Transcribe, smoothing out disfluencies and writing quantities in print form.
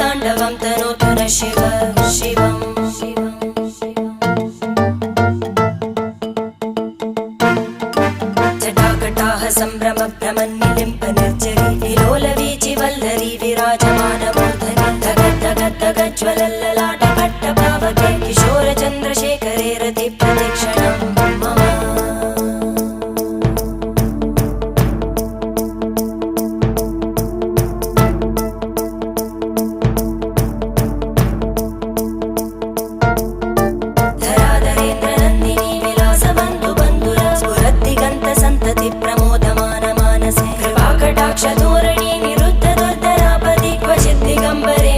ताण्डवं तनोतु न शिव शिवम् जटाकटाः सम्भ्रम भ्रमन्निलिम्प निर्जरी विलोलवीचि वल्लरी विराजमानमूर्धनि धगज्ज्वलल्ललाटपट्टपावके किशोरचन्द्रशेखरे रतिप्रतिक्षणं मम प्रमोदमान मानसे कृपाकटाक्षधोरणी निरुद्ध दुर्धरापदि क्वचित् दिगम्बरे